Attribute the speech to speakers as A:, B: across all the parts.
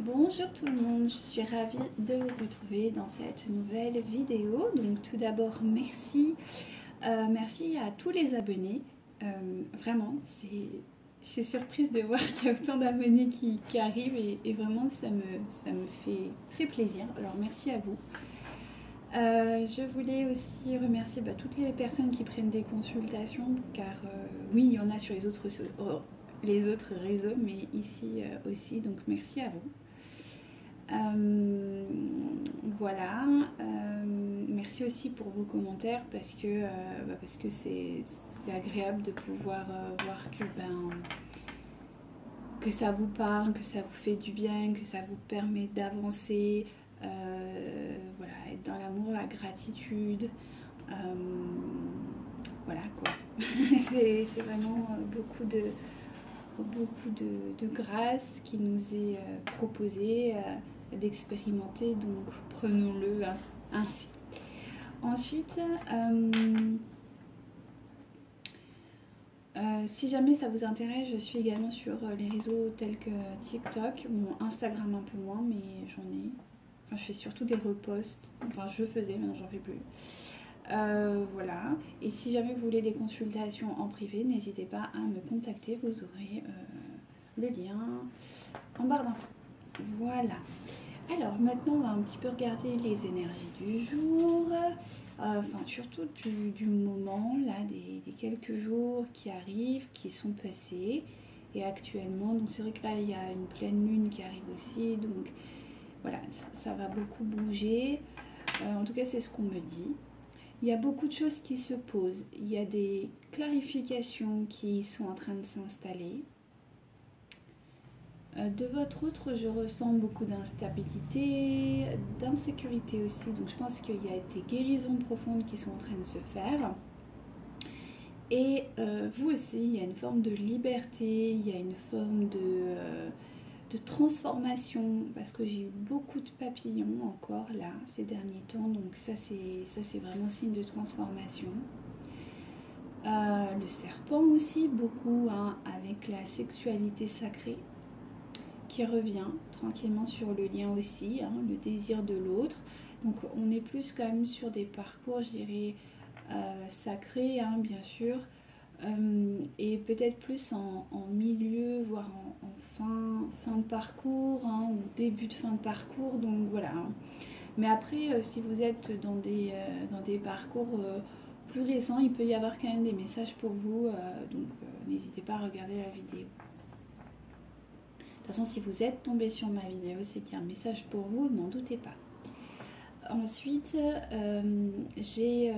A: Bonjour tout le monde, je suis ravie de vous retrouver dans cette nouvelle vidéo. Donc tout d'abord merci, merci à tous les abonnés. Vraiment, je suis surprise de voir qu'il y a autant d'abonnés qui arrivent et vraiment ça me fait très plaisir. Alors merci à vous. Je voulais aussi remercier toutes les personnes qui prennent des consultations car oui, il y en a sur les autres réseaux, mais ici aussi, donc merci à vous. Euh, voilà, merci aussi pour vos commentaires parce que c'est agréable de pouvoir voir que ça vous parle, que ça vous fait du bien, que ça vous permet d'avancer. Voilà, être dans l'amour, la gratitude. Euh, voilà quoi. C'est vraiment beaucoup de grâce qui nous est proposée d'expérimenter, donc prenons-le ainsi. Ensuite, si jamais ça vous intéresse, je suis également sur les réseaux tels que TikTok, bon, Instagram un peu moins, mais j'en ai. Enfin, je fais surtout des reposts. Enfin, je faisais, maintenant j'en fais plus. Voilà. Et si jamais vous voulez des consultations en privé, n'hésitez pas à me contacter. Vous aurez le lien en barre d'infos. Voilà. Alors maintenant, on va un petit peu regarder les énergies du jour. Enfin, surtout du moment, là, des quelques jours qui arrivent, qui sont passés. Et actuellement, donc c'est vrai que là, il y a une pleine lune qui arrive aussi. Donc voilà, ça va beaucoup bouger. En tout cas, c'est ce qu'on me dit. Il y a beaucoup de choses qui se posent. Il y a des clarifications qui sont en train de s'installer. De votre autre, je ressens beaucoup d'instabilité, d'insécurité aussi. Donc je pense qu'il y a des guérisons profondes qui sont en train de se faire. Et vous aussi, il y a une forme de liberté, il y a une forme de transformation, parce que j'ai eu beaucoup de papillons encore là ces derniers temps. Donc ça c'est vraiment signe de transformation. Le serpent aussi, beaucoup hein, avec la sexualité sacrée qui revient tranquillement sur le lien aussi, hein, le désir de l'autre. Donc on est plus quand même sur des parcours, je dirais, sacrés, hein, bien sûr, et peut-être plus en milieu, voire en fin de parcours, hein, ou début de fin de parcours, donc voilà. Hein. Mais après, si vous êtes dans des parcours plus récents, il peut y avoir quand même des messages pour vous, donc n'hésitez pas à regarder la vidéo. De toute façon, si vous êtes tombé sur ma vidéo, c'est qu'il y a un message pour vous, n'en doutez pas. Ensuite, j'ai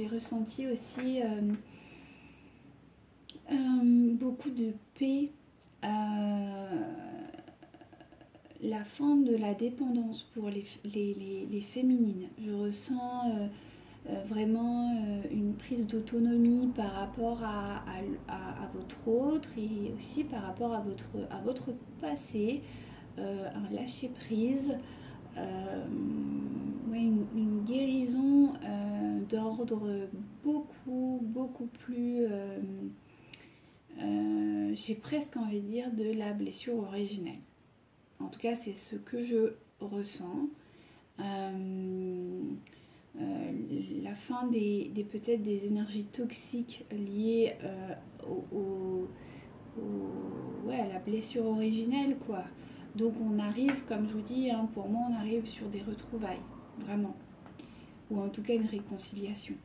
A: ressenti aussi beaucoup de paix, la fin de la dépendance pour les féminines. Je ressens vraiment une prise d'autonomie par rapport à votre autre et aussi par rapport à votre passé, un lâcher prise, ouais, une guérison d'ordre beaucoup plus, j'ai presque envie de dire, de la blessure originelle. En tout cas, c'est ce que je ressens. La fin peut-être des énergies toxiques liées ouais, à la blessure originelle, quoi. Donc on arrive, comme je vous dis, hein, pour moi, on arrive sur des retrouvailles, vraiment. Ou en tout cas une réconciliation.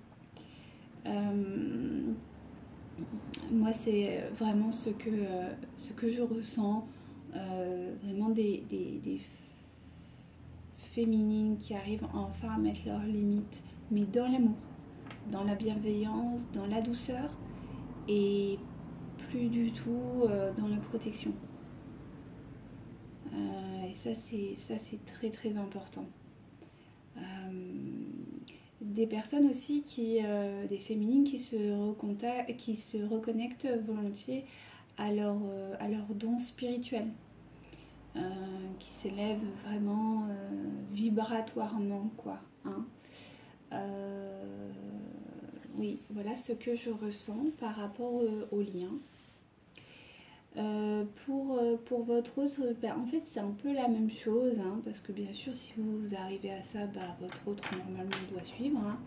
A: Moi, c'est vraiment ce que je ressens. Vraiment des féminines qui arrivent enfin à mettre leurs limites, mais dans l'amour, dans la bienveillance, dans la douceur et plus du tout dans la protection. Et ça c'est très très important. Des personnes aussi des féminines qui se reconnectent volontiers à leur don spirituel. Qui s'élève vraiment vibratoirement, quoi. Hein. Oui, voilà ce que je ressens par rapport au lien. Pour votre autre, bah, en fait c'est un peu la même chose, hein, parce que bien sûr si vous arrivez à ça, bah, votre autre normalement doit suivre. Hein.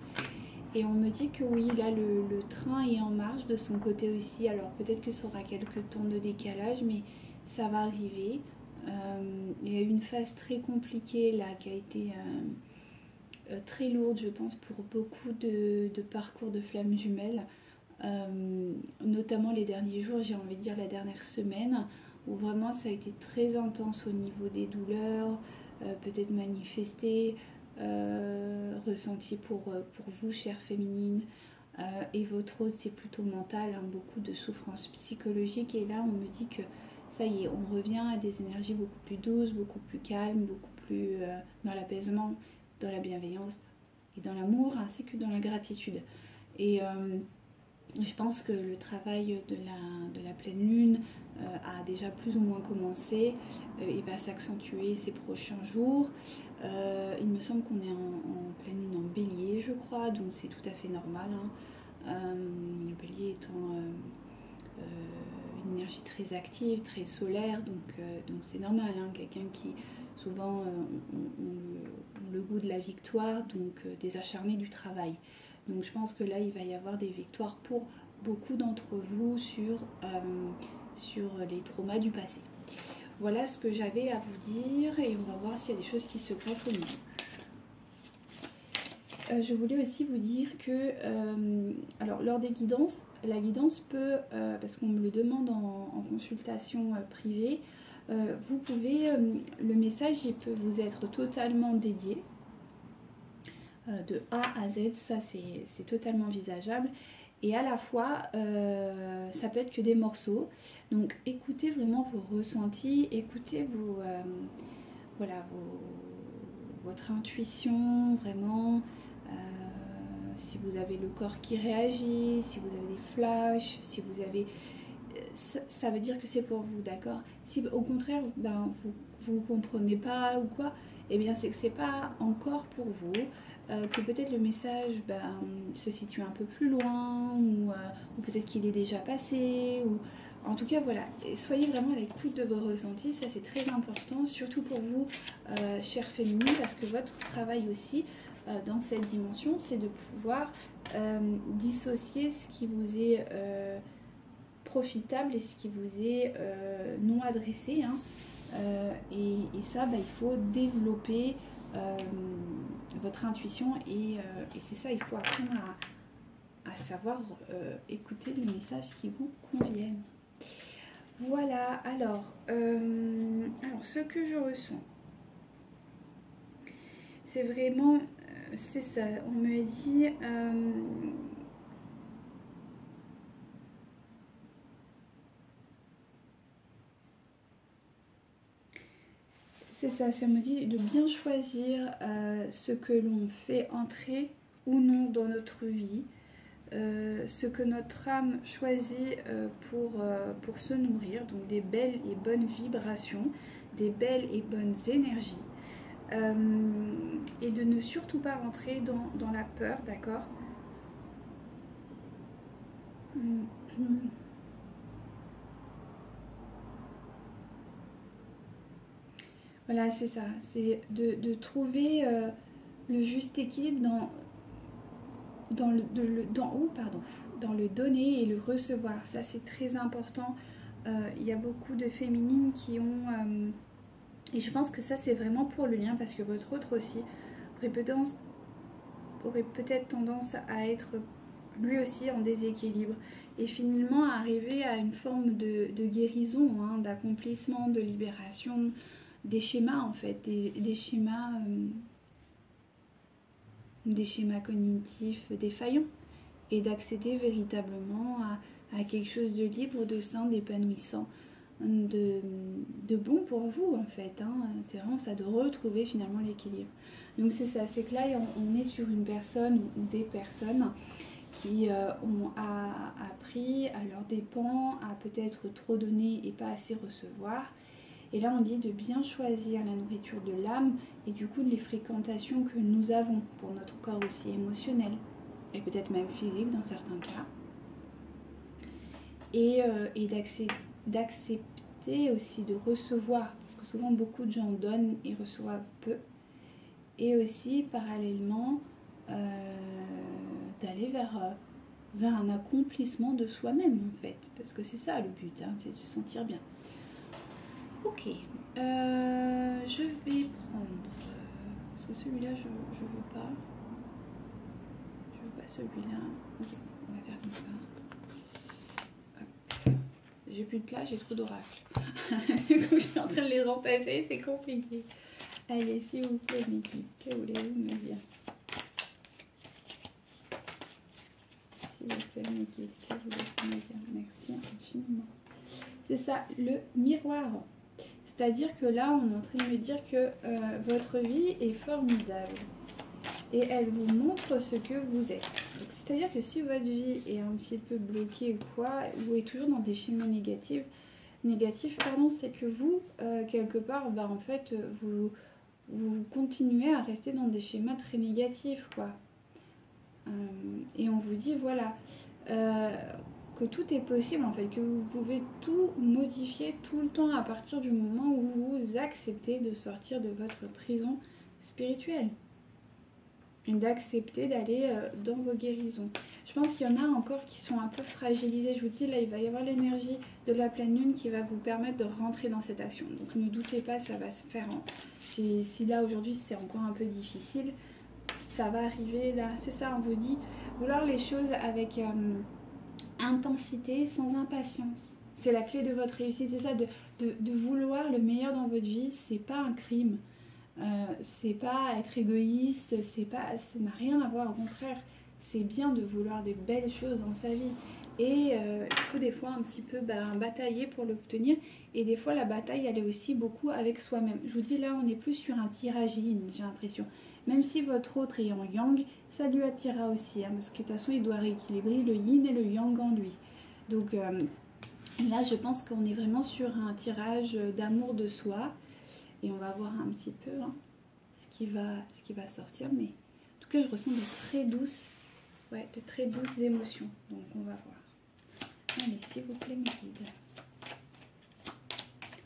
A: Et on me dit que oui, là le train est en marche de son côté aussi, alors peut-être que ça aura quelques temps de décalage, mais ça va arriver. Il y a eu une phase très compliquée là qui a été très lourde je pense pour beaucoup de parcours de flammes jumelles. Notamment les derniers jours, j'ai envie de dire la dernière semaine, où vraiment ça a été très intense au niveau des douleurs, peut-être manifestées, ressenties pour vous, chère féminine, et votre autre, c'est plutôt mental, hein, beaucoup de souffrances psychologiques. Et là, on me dit que ça y est, on revient à des énergies beaucoup plus douces, beaucoup plus calmes, beaucoup plus dans l'apaisement, dans la bienveillance et dans l'amour, ainsi que dans la gratitude. Et je pense que le travail de la pleine lune a déjà plus ou moins commencé. Il va s'accentuer ces prochains jours. Il me semble qu'on est en pleine lune en bélier, je crois, donc c'est tout à fait normal. Hein. Le bélier étant une énergie très active, très solaire, donc c'est normal. Hein. Quelqu'un qui souvent ont le goût de la victoire, donc des acharnés du travail. Donc je pense que là, il va y avoir des victoires pour beaucoup d'entre vous sur les traumas du passé. Voilà ce que j'avais à vous dire et on va voir s'il y a des choses qui se greffent au milieu. Je voulais aussi vous dire que, alors lors des guidances, la guidance peut, parce qu'on me le demande en consultation privée, vous pouvez, le message il peut vous être totalement dédié. De A à Z, ça c'est totalement envisageable. Et à la fois, ça peut être que des morceaux. Donc écoutez vraiment vos ressentis, écoutez voilà, votre intuition, vraiment. Si vous avez le corps qui réagit, si vous avez des flashs, si vous avez... Ça veut dire que c'est pour vous, d'accord? Si au contraire, ben, vous ne comprenez pas ou quoi, eh bien c'est que c'est pas encore pour vous. Que peut-être le message se situe un peu plus loin ou peut-être qu'il est déjà passé ou en tout cas voilà, soyez vraiment à l'écoute de vos ressentis, ça c'est très important, surtout pour vous chère féminine, parce que votre travail aussi dans cette dimension c'est de pouvoir dissocier ce qui vous est profitable et ce qui vous est non adressé, hein. Et ça il faut développer votre intuition et c'est ça, il faut apprendre à savoir écouter les messages qui vous conviennent. Voilà, alors ce que je ressens, c'est vraiment, c'est ça, on me dit... c'est ça, ça me dit de bien choisir ce que l'on fait entrer ou non dans notre vie, ce que notre âme choisit pour se nourrir, donc des belles et bonnes vibrations, des belles et bonnes énergies, et de ne surtout pas rentrer dans la peur, d'accord? Voilà, c'est ça, c'est de trouver le juste équilibre dans le donner et le recevoir. Ça, c'est très important. Il y a beaucoup de féminines qui ont... et je pense que ça, c'est vraiment pour le lien, parce que votre autre aussi aurait peut-être tendance à être lui aussi en déséquilibre. Et finalement, arriver à une forme de guérison, hein, d'accomplissement, de libération... des schémas en fait, des schémas cognitifs défaillants et d'accéder véritablement à quelque chose de libre, de sain, d'épanouissant, de bon pour vous en fait, hein. C'est vraiment ça, de retrouver finalement l'équilibre. Donc c'est ça, c'est que là on est sur une personne ou des personnes qui ont appris à leurs dépens à peut-être trop donner et pas assez recevoir. Et là, on dit de bien choisir la nourriture de l'âme et du coup les fréquentations que nous avons pour notre corps aussi émotionnel et peut-être même physique dans certains cas. Et d'accepter aussi de recevoir, parce que souvent beaucoup de gens donnent et reçoivent peu, et aussi parallèlement d'aller vers un accomplissement de soi-même en fait, parce que c'est ça le but, hein, c'est de se sentir bien. Ok, je vais prendre, parce que celui-là je veux pas celui-là. Ok, on va faire comme ça. J'ai plus de place, j'ai trop d'oracles. Du coup, je suis en train de les remplacer, c'est compliqué. Allez, s'il vous plaît, mes guides, que voulez-vous me dire? S'il vous plaît, mes guides, que voulez-vous me dire? Merci infiniment. C'est ça, le miroir. C'est-à-dire que là, on est en train de me dire que votre vie est formidable. Et elle vous montre ce que vous êtes. C'est-à-dire que si votre vie est un petit peu bloquée ou quoi, ou est toujours dans des schémas négatifs, c'est que vous, quelque part, bah, en fait, vous continuez à rester dans des schémas très négatifs, quoi. Et on vous dit, voilà, que tout est possible, en fait, que vous pouvez tout modifier tout le temps à partir du moment où vous acceptez de sortir de votre prison spirituelle. Et d'accepter d'aller dans vos guérisons. Je pense qu'il y en a encore qui sont un peu fragilisés. Je vous dis, là, il va y avoir l'énergie de la pleine lune qui va vous permettre de rentrer dans cette action. Donc ne doutez pas, ça va se faire. Si là, aujourd'hui, c'est encore un peu difficile, ça va arriver là. C'est ça, on vous dit, vouloir les choses avec intensité, sans impatience. C'est la clé de votre réussite. C'est ça, de vouloir le meilleur dans votre vie, c'est pas un crime. C'est pas être égoïste, ça n'a rien à voir, au contraire, c'est bien de vouloir des belles choses dans sa vie. Et il faut des fois un petit peu batailler pour l'obtenir. Et des fois la bataille elle est aussi beaucoup avec soi-même. Je vous dis là on est plus sur un tirage yin, j'ai l'impression. Même si votre autre est en yang, ça lui attirera aussi. Hein, parce que de toute façon il doit rééquilibrer le yin et le yang en lui. Donc là je pense qu'on est vraiment sur un tirage d'amour de soi. Et on va voir un petit peu hein, ce qui va sortir. Mais en tout cas, je ressens de très douces émotions. Donc, on va voir. Allez, s'il vous plaît, mes guides.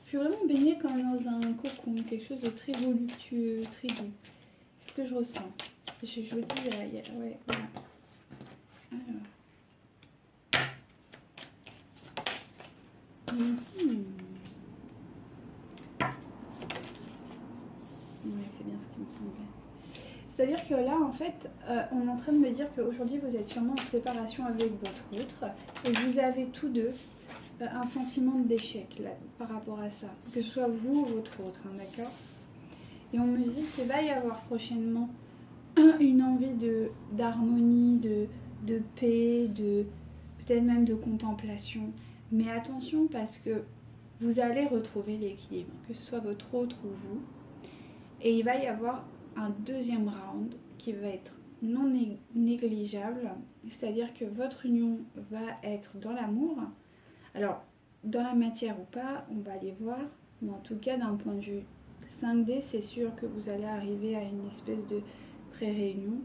A: Je suis vraiment baignée comme dans un cocon, quelque chose de très voluptueux, très doux. C'est ce que je ressens. Je vous dis, ouais, voilà. Alors. Ouais, c'est bien ce qui me semblait. C'est-à-dire que là, en fait, on est en train de me dire qu'aujourd'hui, vous êtes sûrement en séparation avec votre autre et vous avez tous deux un sentiment d'échec là, par rapport à ça. Que ce soit vous ou votre autre, hein, d'accord? Et on me dit qu'il va y avoir prochainement une envie d'harmonie, de paix, peut-être même de contemplation. Mais attention parce que vous allez retrouver l'équilibre, que ce soit votre autre ou vous. Et il va y avoir un deuxième round qui va être non négligeable, c'est-à-dire que votre union va être dans l'amour. Alors, dans la matière ou pas, on va aller voir, mais en tout cas, d'un point de vue 5D, c'est sûr que vous allez arriver à une espèce de pré-réunion.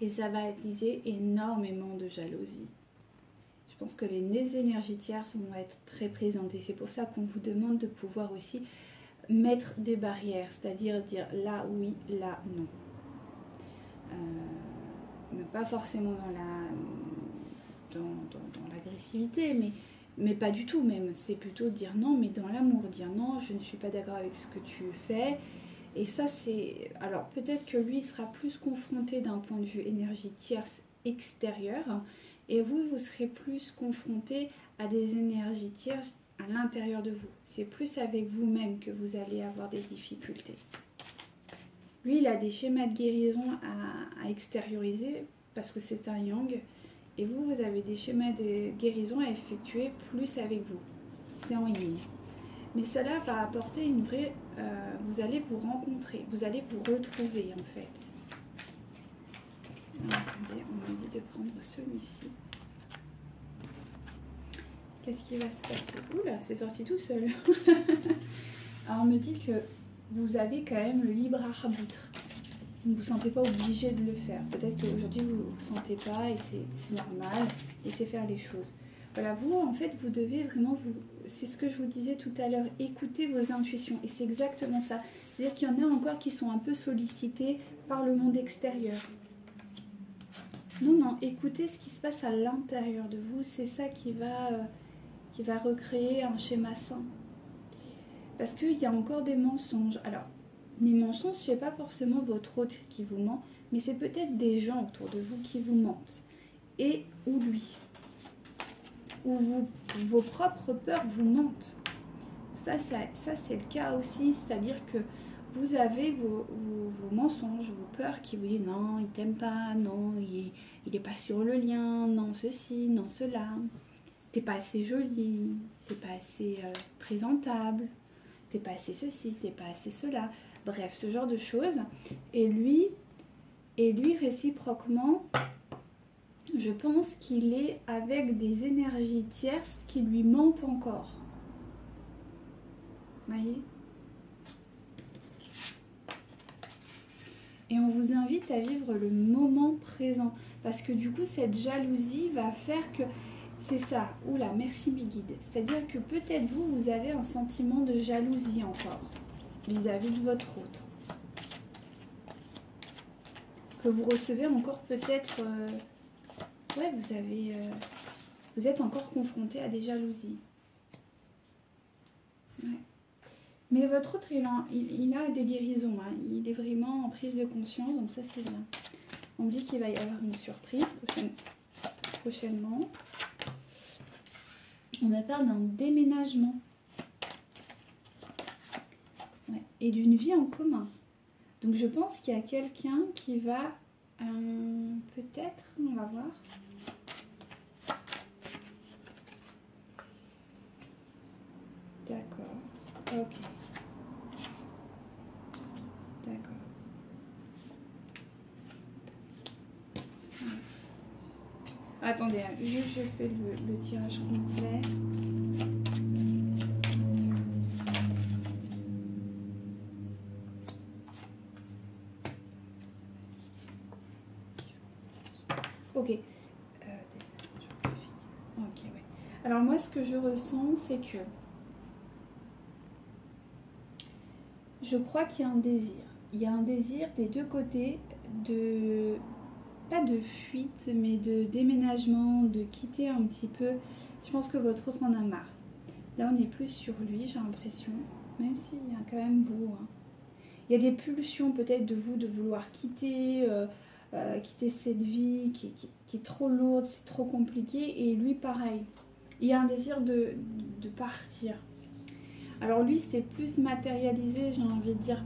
A: Et ça va attiser énormément de jalousie. Je pense que les énergies tierces vont être très présentes et c'est pour ça qu'on vous demande de pouvoir aussi mettre des barrières, c'est-à-dire dire là oui, là non. Mais pas forcément dans l'agressivité, mais pas du tout même. C'est plutôt dire non, mais dans l'amour, dire non, je ne suis pas d'accord avec ce que tu fais. Et ça c'est... Alors peut-être que lui sera plus confronté d'un point de vue énergie tierce extérieure, et vous serez plus confronté à des énergies tierces à l'intérieur de vous. C'est plus avec vous-même que vous allez avoir des difficultés. Lui, il a des schémas de guérison à extérioriser parce que c'est un yang. Et vous avez des schémas de guérison à effectuer plus avec vous. C'est en yin. Mais cela va apporter une vraie... vous allez vous rencontrer, vous allez vous retrouver en fait. Attendez, on me dit de prendre celui-ci. Qu'est-ce qui va se passer? Oula, c'est sorti tout seul. Alors on me dit que vous avez quand même le libre arbitre. Vous ne vous sentez pas obligé de le faire. Peut-être qu'aujourd'hui vous ne vous sentez pas et c'est normal. Laissez faire les choses. Voilà, vous, en fait, vous devez vraiment, c'est ce que je vous disais tout à l'heure, écouter vos intuitions. Et c'est exactement ça. C'est-à-dire qu'il y en a encore qui sont un peu sollicités par le monde extérieur. Non, non, écoutez ce qui se passe à l'intérieur de vous. C'est ça qui va recréer un schéma sain. Parce qu'il y a encore des mensonges. Alors, les mensonges, ce n'est pas forcément votre hôte qui vous ment, mais c'est peut-être des gens autour de vous qui vous mentent. Et ou lui. Ou vos propres peurs vous mentent. Ça c'est le cas aussi. C'est-à-dire que vous avez vos mensonges, vos peurs qui vous disent non, il t'aime pas, non, il est pas sur le lien, non, ceci, non, cela. T'es pas assez jolie, t'es pas assez présentable, t'es pas assez ceci, t'es pas assez cela. Bref, ce genre de choses. Et lui réciproquement, je pense qu'il est avec des énergies tierces qui lui mentent encore. Voyez ? Et on vous invite à vivre le moment présent. Parce que du coup, cette jalousie va faire que... C'est ça. Oula, merci mes guides. C'est-à-dire que peut-être vous avez un sentiment de jalousie encore vis-à-vis de votre autre. Que vous recevez encore peut-être... ouais, vous êtes encore confronté à des jalousies. Ouais. Mais votre autre, il a des guérisons. Hein. Il est vraiment en prise de conscience, donc ça c'est bien. On me dit qu'il va y avoir une surprise prochainement. On me parle d'un déménagement. Ouais. Et d'une vie en commun. Donc je pense qu'il y a quelqu'un qui va... peut-être, on va voir. D'accord. Ok. D'accord. Attendez, je fais le tirage complet. Ok. Ok, ouais. Alors moi, ce que je ressens, c'est que je crois qu'il y a un désir. Il y a un désir des deux côtés de... pas de fuite, mais de déménagement, de quitter un petit peu. Je pense que votre autre en a marre. Là, on est plus sur lui, j'ai l'impression. Même s'il y a quand même vous. Hein. Il y a des pulsions peut-être de vous de vouloir quitter, quitter cette vie qui est trop lourde, c'est trop compliqué. Et lui, pareil. Il y a un désir de partir. Alors lui, c'est plus matérialisé, j'ai envie de dire,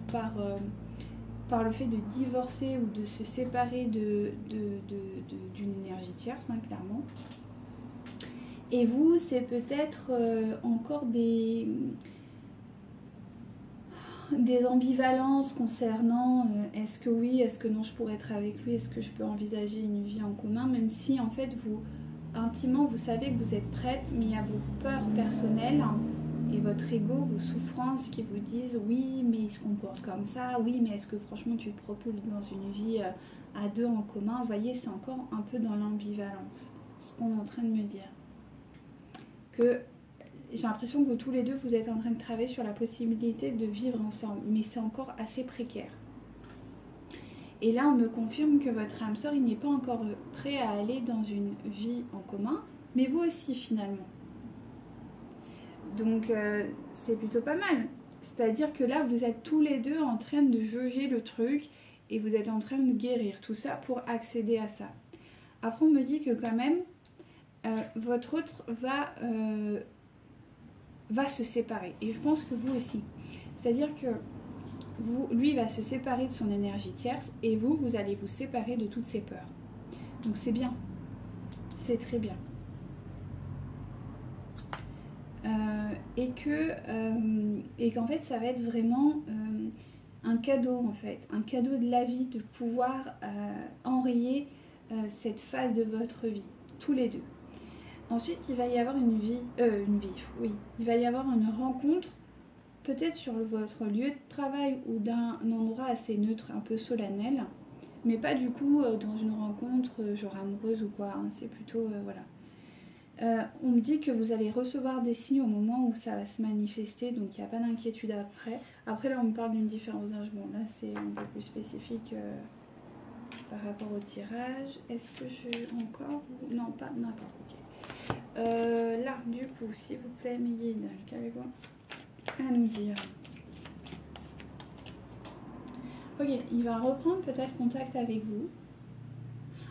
A: par le fait de divorcer ou de se séparer d'une énergie tierce, hein, clairement. Et vous, c'est peut-être encore des ambivalences concernant est-ce que oui, est-ce que non, je pourrais être avec lui, est-ce que je peux envisager une vie en commun, même si en fait vous, intimement, vous savez que vous êtes prête, mais il y a vos peurs personnelles, hein, et votre ego, vos souffrances qui vous disent oui, mais il se comporte comme ça, oui, mais est-ce que franchement tu te propulses dans une vie à deux en commun? Vous voyez, c'est encore un peu dans l'ambivalence, ce qu'on est en train de me dire. Que j'ai l'impression que tous les deux, vous êtes en train de travailler sur la possibilité de vivre ensemble, mais c'est encore assez précaire. Et là, on me confirme que votre âme sœur, il n'est pas encore prêt à aller dans une vie en commun, mais vous aussi finalement. Donc c'est plutôt pas mal. C'est-à-dire que là, vous êtes tous les deux en train de jauger le truc et vous êtes en train de guérir tout ça pour accéder à ça. Après, on me dit que quand même, votre autre va se séparer. Et je pense que vous aussi. C'est-à-dire que lui va se séparer de son énergie tierce et vous allez vous séparer de toutes ses peurs. Donc c'est bien. C'est très bien. Et qu'en fait ça va être vraiment un cadeau en fait, un cadeau de la vie de pouvoir enrayer cette phase de votre vie, tous les deux. Ensuite il va y avoir il va y avoir une rencontre peut-être sur votre lieu de travail ou d'un endroit assez neutre, un peu solennel, mais pas du coup dans une rencontre genre amoureuse ou quoi, hein, c'est plutôt voilà. On me dit que vous allez recevoir des signes au moment où ça va se manifester, donc il n'y a pas d'inquiétude après. Après là on me parle d'une différence d'âge, bon là c'est un peu plus spécifique par rapport au tirage. Est-ce que j'ai encore... Non pas, d'accord, ok. Là du coup s'il vous plaît mes guides, qu'avez-vous à nous dire? Ok, il va reprendre peut-être contact avec vous.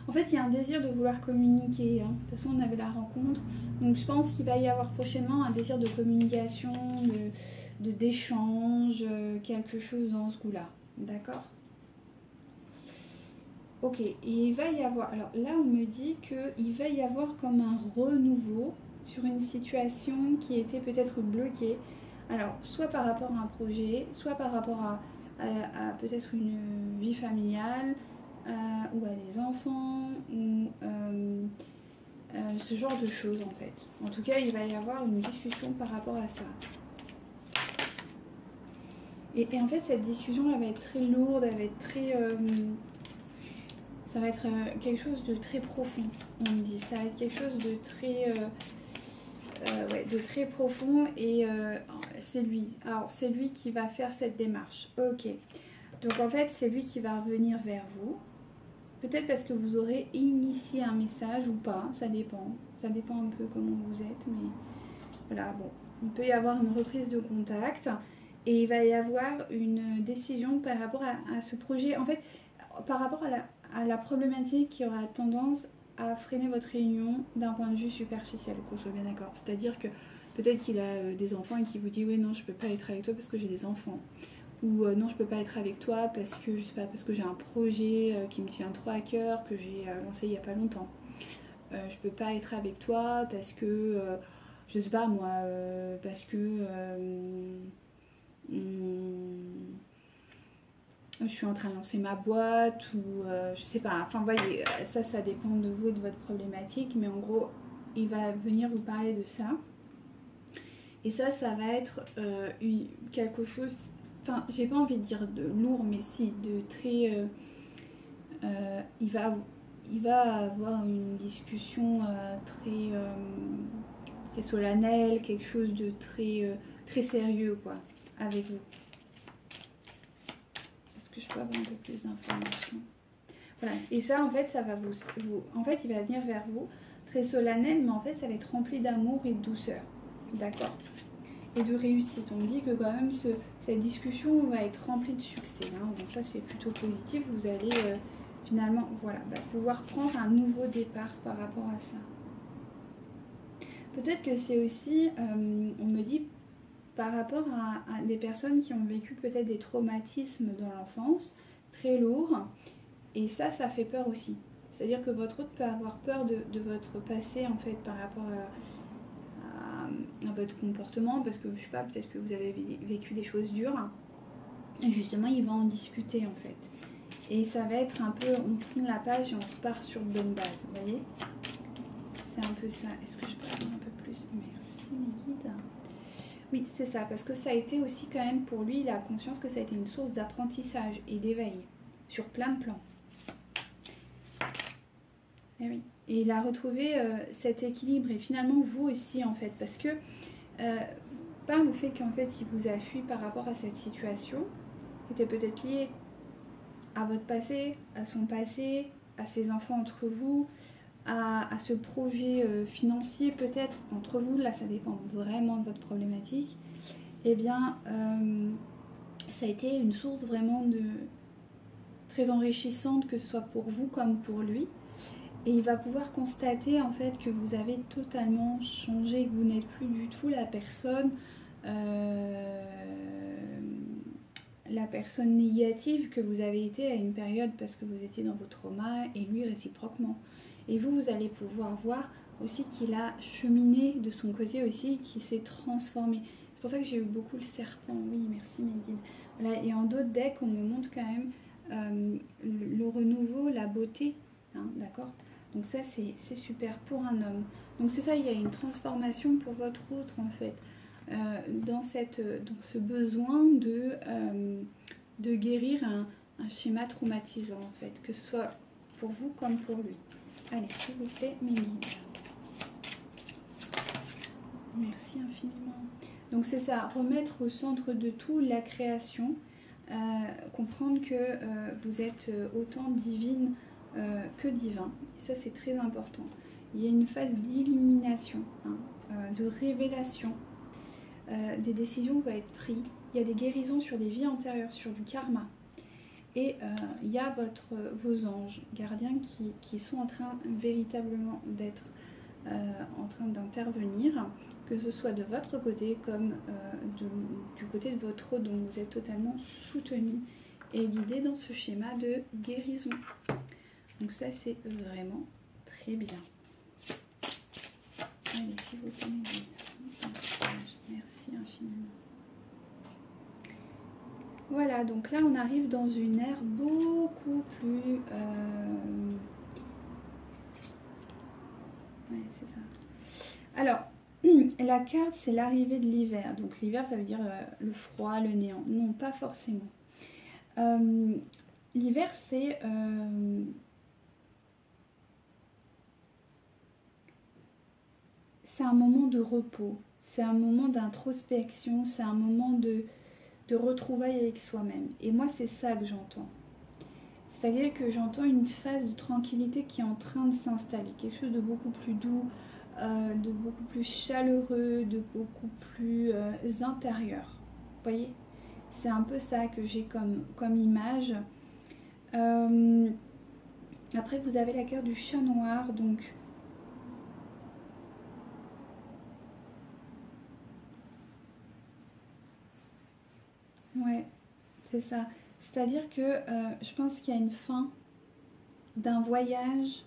A: En fait, il y a un désir de vouloir communiquer. Hein. De toute façon, on avait la rencontre. Donc, je pense qu'il va y avoir prochainement un désir de communication, d'échange, quelque chose dans ce goût-là. D'accord? Ok, et il va y avoir... Alors là, on me dit qu'il va y avoir comme un renouveau sur une situation qui était peut-être bloquée. Alors, soit par rapport à un projet, soit par rapport à peut-être une vie familiale, ou à des enfants, ou ce genre de choses en fait. En tout cas, il va y avoir une discussion par rapport à ça. Et en fait, cette discussion, elle va être très lourde, elle va être très... ça va être quelque chose de très profond, on me dit. Ça va être quelque chose de très... ouais, de très profond et c'est lui. Alors, c'est lui qui va faire cette démarche. Ok. Donc, en fait, c'est lui qui va revenir vers vous. Peut-être parce que vous aurez initié un message ou pas, ça dépend. Ça dépend un peu comment vous êtes, mais voilà, bon. Il peut y avoir une reprise de contact et il va y avoir une décision par rapport à ce projet. En fait, par rapport à la problématique qui aura tendance à freiner votre réunion d'un point de vue superficiel, qu'on soit bien d'accord. C'est-à-dire que peut-être qu'il a des enfants et qu'il vous dit « Oui, non, je peux pas être avec toi parce que j'ai des enfants ». Ou non, je peux pas être avec toi parce que je sais pas, parce que j'ai un projet qui me tient trop à cœur, que j'ai lancé il y a pas longtemps. Je peux pas être avec toi parce que je sais pas moi, parce que je suis en train de lancer ma boîte ou je sais pas. Enfin, voyez, ça dépend de vous et de votre problématique, mais en gros, il va venir vous parler de ça. Et ça va être quelque chose. Enfin, j'ai pas envie de dire de lourd, mais si, de très... il va avoir une discussion très solennelle, quelque chose de très sérieux, quoi, avec vous. Est-ce que je peux avoir un peu plus d'informations? Voilà, et ça, en fait, ça va vous... En fait, il va venir vers vous, très solennel, mais en fait, ça va être rempli d'amour et de douceur. D'accord? Et de réussite. On me dit que quand même cette discussion va être remplie de succès. Hein. Donc ça c'est plutôt positif. Vous allez finalement voilà, pouvoir prendre un nouveau départ par rapport à ça. Peut-être que c'est aussi, on me dit, par rapport à des personnes qui ont vécu peut-être des traumatismes dans l'enfance, très lourds. Et ça fait peur aussi. C'est-à-dire que votre hôte peut avoir peur de votre passé en fait par rapport à votre comportement, parce que je sais pas, peut-être que vous avez vécu des choses dures et justement il va en discuter en fait, et ça va être un peu, on tourne la page et on repart sur de bonnes bases, vous voyez, c'est un peu ça. Est-ce que je peux avoir un peu plus? Merci mes guides. Oui, c'est ça, parce que ça a été aussi quand même pour lui, il a conscience que ça a été une source d'apprentissage et d'éveil sur plein de plans. Et oui. Et il a retrouvé cet équilibre, et finalement vous aussi en fait, parce que par le fait qu'en fait il vous a fui par rapport à cette situation, qui était peut-être liée à votre passé, à son passé, à ses enfants entre vous, à ce projet financier peut-être entre vous, là ça dépend vraiment de votre problématique, et bien ça a été une source vraiment très enrichissante, que ce soit pour vous comme pour lui. Et il va pouvoir constater en fait que vous avez totalement changé, que vous n'êtes plus du tout la personne négative que vous avez été à une période, parce que vous étiez dans vos traumas, et lui réciproquement. Et vous allez pouvoir voir aussi qu'il a cheminé de son côté aussi, qu'il s'est transformé. C'est pour ça que j'ai eu beaucoup le serpent. Oui, merci mes guides. Voilà. Et en d'autres decks, on me montre quand même le renouveau, la beauté. Hein, d'accord? Donc ça c'est super pour un homme. Donc c'est ça, il y a une transformation pour votre autre en fait, dans ce besoin de guérir un schéma traumatisant en fait, que ce soit pour vous comme pour lui. Allez, s'il vous plaît, mes guides. Merci infiniment. Donc c'est ça, remettre au centre de tout la création, comprendre que vous êtes autant divine que divin. Et ça c'est très important. Il y a une phase d'illumination, hein, de révélation. Des décisions vont être prises. Il y a des guérisons sur des vies antérieures, sur du karma. Et il y a vos anges gardiens qui sont en train véritablement d'être en train d'intervenir, que ce soit de votre côté comme du côté de votre hôte, donc vous êtes totalement soutenu et guidé dans ce schéma de guérison. Donc ça c'est vraiment très bien. Allez, si vous tenez merci infiniment. Voilà, donc là on arrive dans une ère beaucoup plus... Ouais, c'est ça. Alors, la carte, c'est l'arrivée de l'hiver. Donc l'hiver, ça veut dire le froid, le néant. Non, pas forcément. L'hiver, c'est... c'est un moment de repos. C'est un moment d'introspection. C'est un moment de retrouvailles avec soi-même. Et moi, c'est ça que j'entends. C'est-à-dire que j'entends une phase de tranquillité qui est en train de s'installer. Quelque chose de beaucoup plus doux, de beaucoup plus chaleureux, de beaucoup plus intérieur. Vous voyez? C'est un peu ça que j'ai comme image. Après, vous avez la carte du chat noir, donc... Ouais, c'est ça. C'est-à-dire que je pense qu'il y a une fin d'un voyage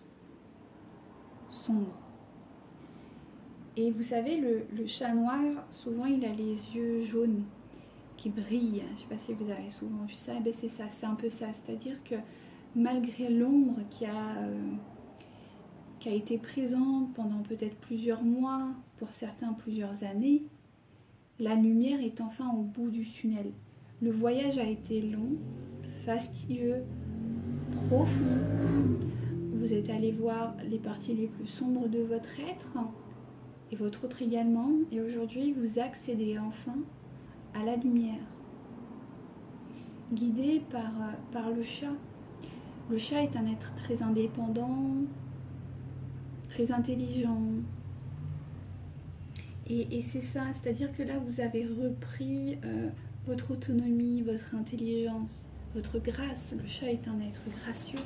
A: sombre. Et vous savez, le chat noir, souvent il a les yeux jaunes qui brillent. Je ne sais pas si vous avez souvent vu ça. Eh bien, c'est ça, c'est un peu ça. C'est-à-dire que malgré l'ombre qui a été présente pendant peut-être plusieurs mois, pour certains plusieurs années, la lumière est enfin au bout du tunnel. Le voyage a été long, fastidieux, profond. Vous êtes allé voir les parties les plus sombres de votre être et votre autre également. Et aujourd'hui, vous accédez enfin à la lumière. Guidé par le chat. Le chat est un être très indépendant, très intelligent. Et c'est ça, c'est-à-dire que là, vous avez repris votre autonomie, votre intelligence, votre grâce. Le chat est un être gracieux.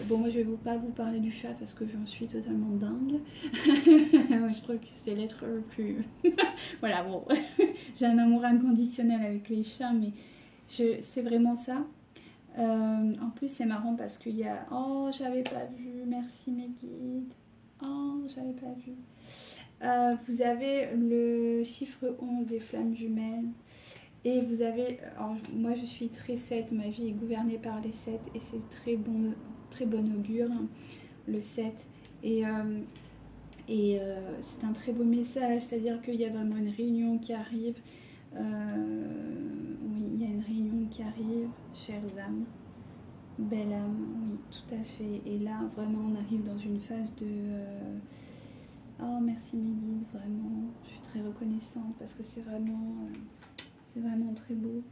A: Bon, moi je vais pas vous parler du chat parce que j'en suis totalement dingue. Je trouve que c'est l'être le plus... Voilà, bon, j'ai un amour inconditionnel avec les chats, mais c'est vraiment ça. En plus, c'est marrant parce qu'il y a... Oh, j'avais pas vu, merci mes guides. Oh, j'avais pas vu. Vous avez le chiffre 11 des flammes jumelles. Et vous avez, alors moi je suis très 7, ma vie est gouvernée par les 7 et c'est très bon augure, hein, le 7. Et c'est un très beau message, c'est-à-dire qu'il y a vraiment une réunion qui arrive. Oui, il y a une réunion qui arrive, chères âmes, belle âme, oui, tout à fait. Et là, vraiment, on arrive dans une phase de... Oh, merci mes guides, vraiment, je suis très reconnaissante parce que c'est vraiment très beau.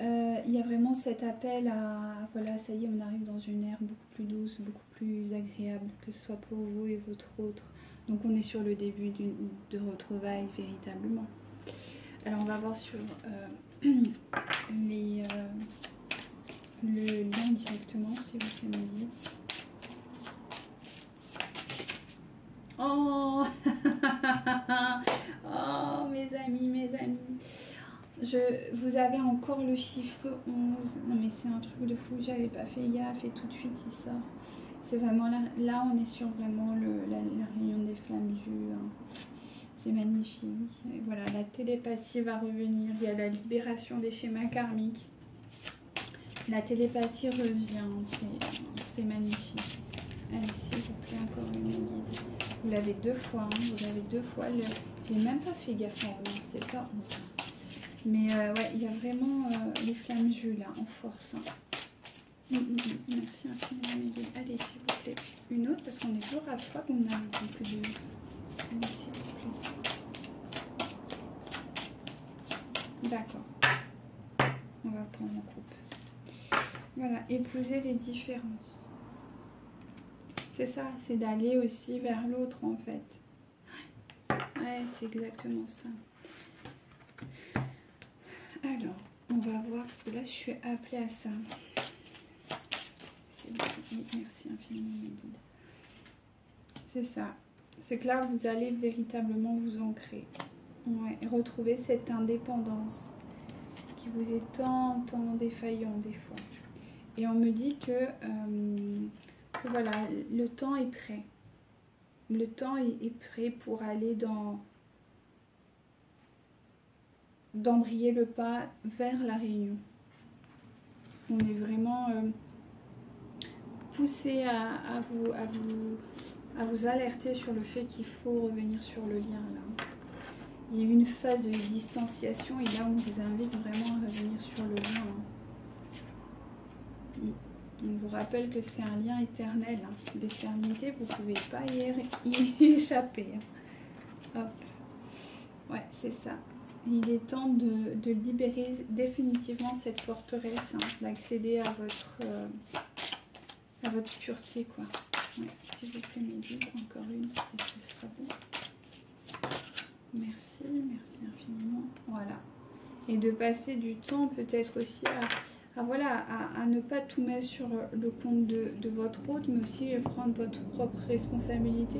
A: Il y a vraiment cet appel à, voilà, ça y est, on arrive dans une ère beaucoup plus douce, beaucoup plus agréable, que ce soit pour vous et votre autre. Donc on est sur le début de retrouvailles véritablement. Alors on va voir sur le lien directement, si vous pouvez me dire. Oh oh mes amis. Vous avez encore le chiffre 11. Non mais c'est un truc de fou, j'avais pas fait gaffe et tout de suite il sort. C'est vraiment là on est sur vraiment la réunion des flammes dues. Hein. C'est magnifique. Et voilà, la télépathie va revenir. Il y a la libération des schémas karmiques. La télépathie revient. C'est magnifique. Allez, s'il vous plaît, encore une guide. Vous l'avez 2 fois. Hein. Vous l'avez 2 fois. J'ai même pas fait gaffe en vrai. C'est pas 11. Mais ouais, il y a vraiment les flammes jus là, en force. Hein. Merci infiniment, Miguel. Allez, s'il vous plaît. Une autre, parce qu'on est toujours à 3, vous n'avez plus de... Allez, s'il vous plaît. D'accord. On va prendre en coupe. Voilà, épouser les différences. C'est ça, c'est d'aller aussi vers l'autre, en fait. Ouais, c'est exactement ça. Alors, on va voir, parce que là, je suis appelée à ça. Merci infiniment. C'est ça. C'est que là, vous allez véritablement vous ancrer. Ouais, retrouver cette indépendance qui vous est tant défaillant des fois. Et on me dit que voilà, le temps est prêt. Le temps est prêt pour aller d'embrayer le pas vers la réunion. On est vraiment poussé à vous alerter sur le fait qu'il faut revenir sur le lien là. Il y a eu une phase de distanciation et là on vous invite vraiment à revenir sur le lien. On vous rappelle que c'est un lien éternel, hein. D'éternité, vous ne pouvez pas y échapper. Hop. Ouais, c'est ça. Il est temps de libérer définitivement cette forteresse, hein, d'accéder à votre pureté, quoi. Ouais, s'il vous plaît, mes livres, encore une, et ce sera bon. Merci, merci infiniment. Voilà. Et de passer du temps peut-être aussi à ne pas tout mettre sur le compte de votre autre, mais aussi prendre votre propre responsabilité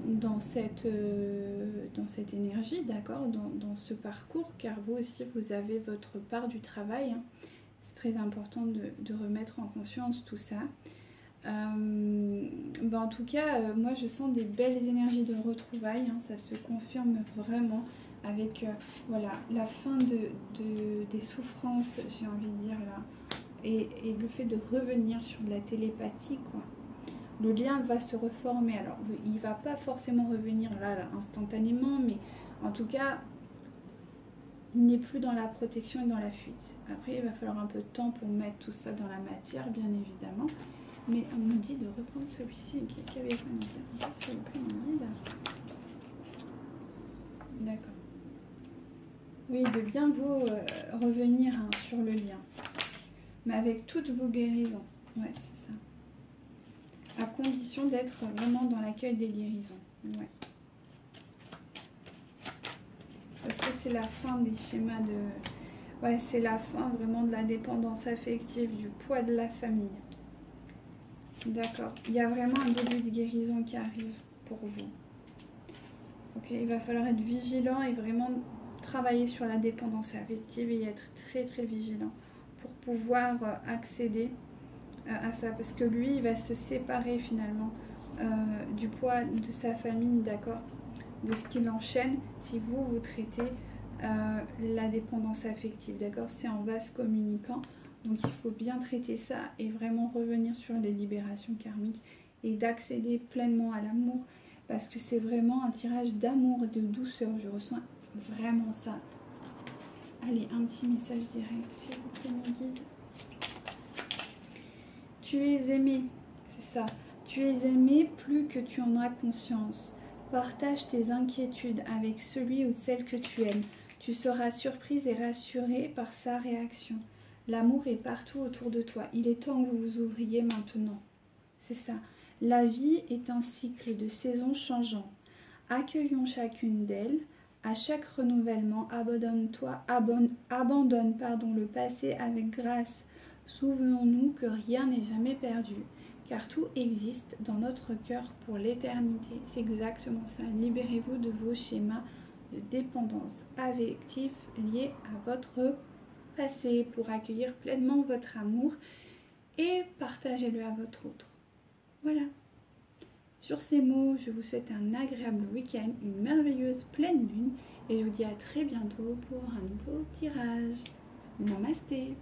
A: dans cette énergie, d'accord, dans ce parcours, car vous aussi, vous avez votre part du travail. Hein. C'est très important de remettre en conscience tout ça. En tout cas, moi, je sens des belles énergies de retrouvailles. Hein, ça se confirme vraiment avec voilà, la fin des souffrances, j'ai envie de dire là, et le fait de revenir sur de la télépathie, quoi. Le lien va se reformer. Alors, il va pas forcément revenir là instantanément, mais en tout cas, il n'est plus dans la protection et dans la fuite. Après, il va falloir un peu de temps pour mettre tout ça dans la matière, bien évidemment. Mais on nous dit de reprendre celui-ci qui avait fait mon guide. S'il vous plaît, mon guide. D'accord. Oui, de bien vous revenir hein, sur le lien. Mais avec toutes vos guérisons. Ouais, c'est ça. À condition d'être vraiment dans l'accueil des guérisons. Ouais. Parce que c'est la fin des schémas de... Ouais, c'est la fin vraiment de la dépendance affective, du poids de la famille. D'accord. Il y a vraiment un début de guérison qui arrive pour vous. Ok, il va falloir être vigilant et vraiment travailler sur la dépendance affective et être très très vigilant pour pouvoir accéder à ça. Parce que lui, il va se séparer finalement du poids de sa famille, d'accord, de ce qui l'enchaîne si vous traitez la dépendance affective, d'accord. C'est en vase communicant. Donc il faut bien traiter ça et vraiment revenir sur les libérations karmiques et d'accéder pleinement à l'amour parce que c'est vraiment un tirage d'amour et de douceur. Je ressens vraiment ça. Allez, un petit message direct, s'il vous plaît, mes guides. Tu es aimé, c'est ça. Tu es aimé plus que tu en as conscience. Partage tes inquiétudes avec celui ou celle que tu aimes. Tu seras surprise et rassurée par sa réaction. L'amour est partout autour de toi. Il est temps que vous vous ouvriez maintenant. C'est ça. La vie est un cycle de saisons changeants. Accueillons chacune d'elles. À chaque renouvellement, abandonne le passé avec grâce. Souvenons-nous que rien n'est jamais perdu, car tout existe dans notre cœur pour l'éternité. C'est exactement ça. Libérez-vous de vos schémas de dépendance affective liés à votre passé pour accueillir pleinement votre amour et partagez-le à votre autre. Voilà. Sur ces mots, je vous souhaite un agréable week-end, une merveilleuse pleine lune et je vous dis à très bientôt pour un nouveau tirage. Namasté.